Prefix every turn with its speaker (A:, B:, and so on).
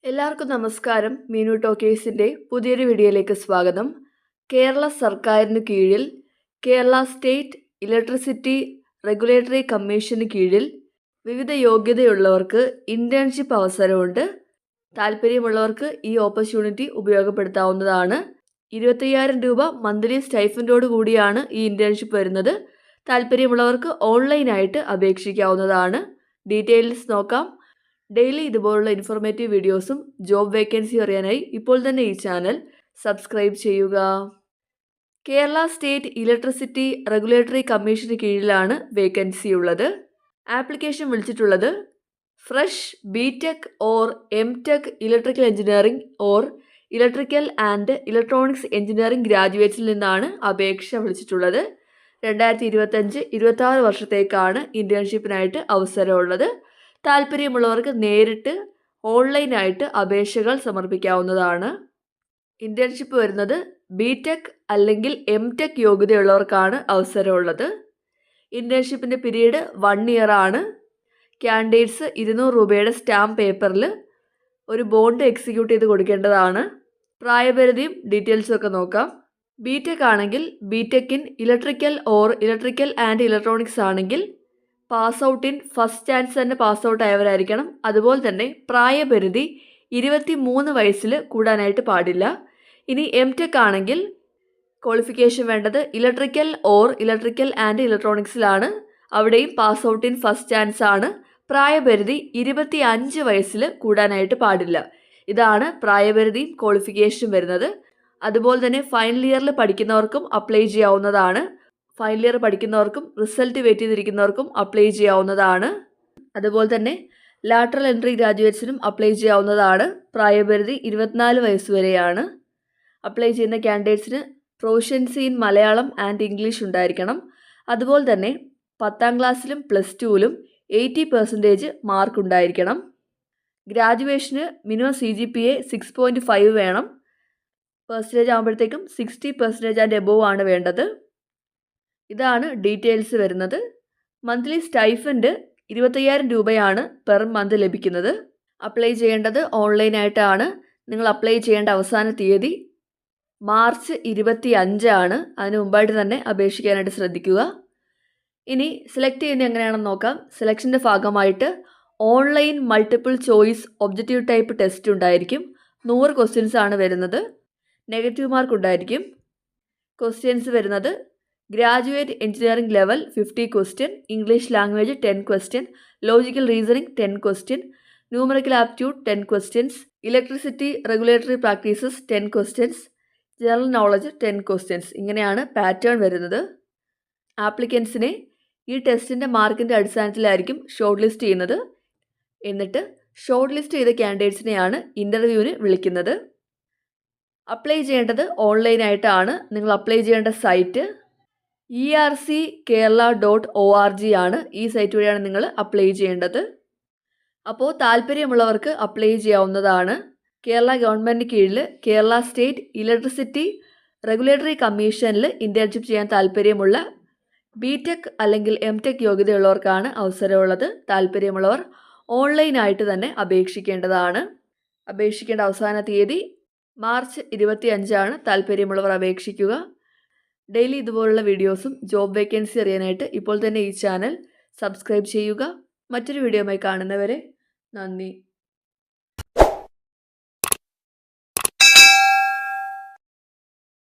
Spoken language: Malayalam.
A: എല്ലാവർക്കും നമസ്കാരം. മീനു ടോക്കേഴ്സിൻ്റെ പുതിയൊരു വീഡിയോയിലേക്ക് സ്വാഗതം. കേരള സർക്കാരിന് കീഴിൽ Kerala state electricity regulatory commission കീഴിൽ വിവിധ യോഗ്യതയുള്ളവർക്ക് ഇൻറ്റേൺഷിപ്പ് അവസരമുണ്ട്. താല്പര്യമുള്ളവർക്ക് ഈ ഓപ്പർച്യൂണിറ്റി ഉപയോഗപ്പെടുത്താവുന്നതാണ്. 25,000 രൂപ മന്ത്ലി സ്റ്റൈഫൻഡോട് കൂടിയാണ് ഈ ഇൻറ്റേൺഷിപ്പ് വരുന്നത്. താല്പര്യമുള്ളവർക്ക് ഓൺലൈനായിട്ട് അപേക്ഷിക്കാവുന്നതാണ്. ഡീറ്റെയിൽസ് നോക്കാം. ഡെയിലി ഇതുപോലുള്ള ഇൻഫോർമേറ്റീവ് വീഡിയോസും ജോബ് വേക്കൻസി അറിയാനായി ഇപ്പോൾ തന്നെ ഈ ചാനൽ സബ്സ്ക്രൈബ് ചെയ്യുക. കേരള സ്റ്റേറ്റ് ഇലക്ട്രിസിറ്റി റെഗുലേറ്ററി കമ്മീഷന് കീഴിലാണ് വേക്കൻസി ഉള്ളത്. ആപ്ലിക്കേഷൻ വിളിച്ചിട്ടുള്ളത് fresh BTech or MTech electrical engineering or electrical and electronics engineering ഗ്രാജുവേറ്റ്സിൽ നിന്നാണ് അപേക്ഷ വിളിച്ചിട്ടുള്ളത്. 2025-26 വർഷത്തേക്കാണ് ഇൻറ്റേൺഷിപ്പിനായിട്ട് അവസരമുള്ളത്. താല്പര്യമുള്ളവർക്ക് നേരിട്ട് ഓൺലൈനായിട്ട് അപേക്ഷകൾ സമർപ്പിക്കാവുന്നതാണ്. ഇൻറ്റേൺഷിപ്പ് വരുന്നത് ബിടെക് അല്ലെങ്കിൽ എംടെക് യോഗ്യതയുള്ളവർക്കാണ് അവസരമുള്ളത്. ഇൻറ്റേൺഷിപ്പിൻ്റെ പീരീഡ് 1 ഇയർ ആണ്. കാൻഡിഡേറ്റ്സ് 200 രൂപയുടെ സ്റ്റാമ്പ് പേപ്പറിൽ ഒരു ബോണ്ട് എക്സിക്യൂട്ട് ചെയ്ത് കൊടുക്കേണ്ടതാണ്. പ്രായപരിധിയും ഡീറ്റെയിൽസും ഒക്കെ നോക്കാം. ബിടെക് ആണെങ്കിൽ BTech in electrical or electrical and electronics ആണെങ്കിൽ pass out in first chance തന്നെ പാസ് ഔട്ട് ആയവരായിരിക്കണം. അതുപോലെ തന്നെ പ്രായപരിധി 23 വയസ്സിൽ കൂടാനായിട്ട് പാടില്ല. ഇനി എംടെക് ആണെങ്കിൽ ക്വാളിഫിക്കേഷൻ വേണ്ടത് ഇലക്ട്രിക്കൽ ഓർ ഇലക്ട്രിക്കൽ ആൻഡ് ഇലക്ട്രോണിക്സിലാണ്. അവിടെയും pass out in first chance ആണ്. പ്രായപരിധി 25 വയസ്സിൽ കൂടാനായിട്ട് പാടില്ല. ഇതാണ് പ്രായപരിധിയും ക്വാളിഫിക്കേഷൻ വരുന്നത്. അതുപോലെ തന്നെ ഫൈനൽ ഇയറിൽ പഠിക്കുന്നവർക്കും അപ്ലൈ ചെയ്യാവുന്നതാണ്. ഫൈനൽ ഇയർ പഠിക്കുന്നവർക്കും റിസൾട്ട് വെയിറ്റ് ചെയ്തിരിക്കുന്നവർക്കും അപ്ലൈ ചെയ്യാവുന്നതാണ്. അതുപോലെ തന്നെ ലാറ്ററൽ എൻട്രി ഗ്രാജുവേറ്റ്സിനും അപ്ലൈ ചെയ്യാവുന്നതാണ്. പ്രായപരിധി 24 വയസ്സ് വരെയാണ്. അപ്ലൈ ചെയ്യുന്ന കാൻഡിഡേറ്റ്സിന് proficiency in Malayalam and English ഉണ്ടായിരിക്കണം. അതുപോലെ തന്നെ 10ാം ക്ലാസ്സിലും +2ലും 80% മാർക്ക് ഉണ്ടായിരിക്കണം. ഗ്രാജുവേഷന് മിനിമം CGPA 6.5 വേണം. പെർസെൻറ്റേജ് ആകുമ്പോഴത്തേക്കും 60% ആൻഡ് എബോവ് ആണ് വേണ്ടത്. ഇതാണ് ഡീറ്റെയിൽസ് വരുന്നത്. മന്ത്ലി സ്റ്റൈഫൻഡ് 25,000 രൂപയാണ് പെർ മന്ത് ലഭിക്കുന്നത്. അപ്ലൈ ചെയ്യേണ്ടത് ഓൺലൈനായിട്ടാണ്. നിങ്ങൾ അപ്ലൈ ചെയ്യേണ്ട അവസാന തീയതി മാർച്ച് 25 ആണ്. അതിന് മുമ്പായിട്ട് തന്നെ അപേക്ഷിക്കാനായിട്ട് ശ്രദ്ധിക്കുക. ഇനി സെലക്ട് ചെയ്യുന്നത് എങ്ങനെയാണെന്ന് നോക്കാം. സെലക്ഷൻ്റെ ഭാഗമായിട്ട് online multiple choice objective type test ഉണ്ടായിരിക്കും. 100 ക്വസ്റ്റ്യൻസ് ആണ് വരുന്നത്. നെഗറ്റീവ് മാർക്ക് ഉണ്ടായിരിക്കും. ക്വസ്റ്റ്യൻസ് വരുന്നത് graduate engineering level 50 question, English language 10 question, logical reasoning 10 question, numerical aptitude 10 questions, electricity regulatory practices 10 questions, general knowledge 10 questions. ഇങ്ങനെയാണ് പാറ്റേൺ വരുന്നത്. ആപ്ലിക്കൻസിനെ ഈ ടെസ്റ്റിൻ്റെ മാർക്കിൻ്റെ അടിസ്ഥാനത്തിലായിരിക്കും ഷോർട്ട് ലിസ്റ്റ് ചെയ്യുന്നത്. എന്നിട്ട് ഷോർട്ട് ലിസ്റ്റ് ചെയ്ത കാൻഡിഡേറ്റ്സിനെയാണ് ഇൻ്റർവ്യൂവിന് വിളിക്കുന്നത്. അപ്ലൈ ചെയ്യേണ്ടത് ഓൺലൈനായിട്ടാണ്. നിങ്ങൾ അപ്ലൈ ചെയ്യേണ്ട സൈറ്റ് erckerala.org ആണ്. ഈ സൈറ്റ് വഴിയാണ് നിങ്ങൾ അപ്ലൈ ചെയ്യേണ്ടത്. അപ്പോൾ താല്പര്യമുള്ളവർക്ക് അപ്ലൈ ചെയ്യാവുന്നതാണ്. കേരള ഗവൺമെൻറ് കീഴിൽ കേരള സ്റ്റേറ്റ് ഇലക്ട്രിസിറ്റി റെഗുലേറ്ററി കമ്മീഷനിൽ ഇൻറ്റേൺഷിപ്പ് ചെയ്യാൻ താല്പര്യമുള്ള ബിടെക് അല്ലെങ്കിൽ എംടെക് യോഗ്യതയുള്ളവർക്കാണ് അവസരമുള്ളത്. താല്പര്യമുള്ളവർ ഓൺലൈനായിട്ട് തന്നെ അപേക്ഷിക്കേണ്ടതാണ്. അപേക്ഷിക്കേണ്ട അവസാന തീയതി മാർച്ച് 25 ആണ്. താല്പര്യമുള്ളവർ അപേക്ഷിക്കുക. ഡെയിലി ഇതുപോലുള്ള വീഡിയോസും ജോബ് വേക്കൻസി അറിയാനായിട്ട് ഇപ്പോൾ തന്നെ ഈ ചാനൽ സബ്സ്ക്രൈബ് ചെയ്യുക. മറ്റൊരു വീഡിയോയുമായി കാണുന്നവരെ നന്ദി.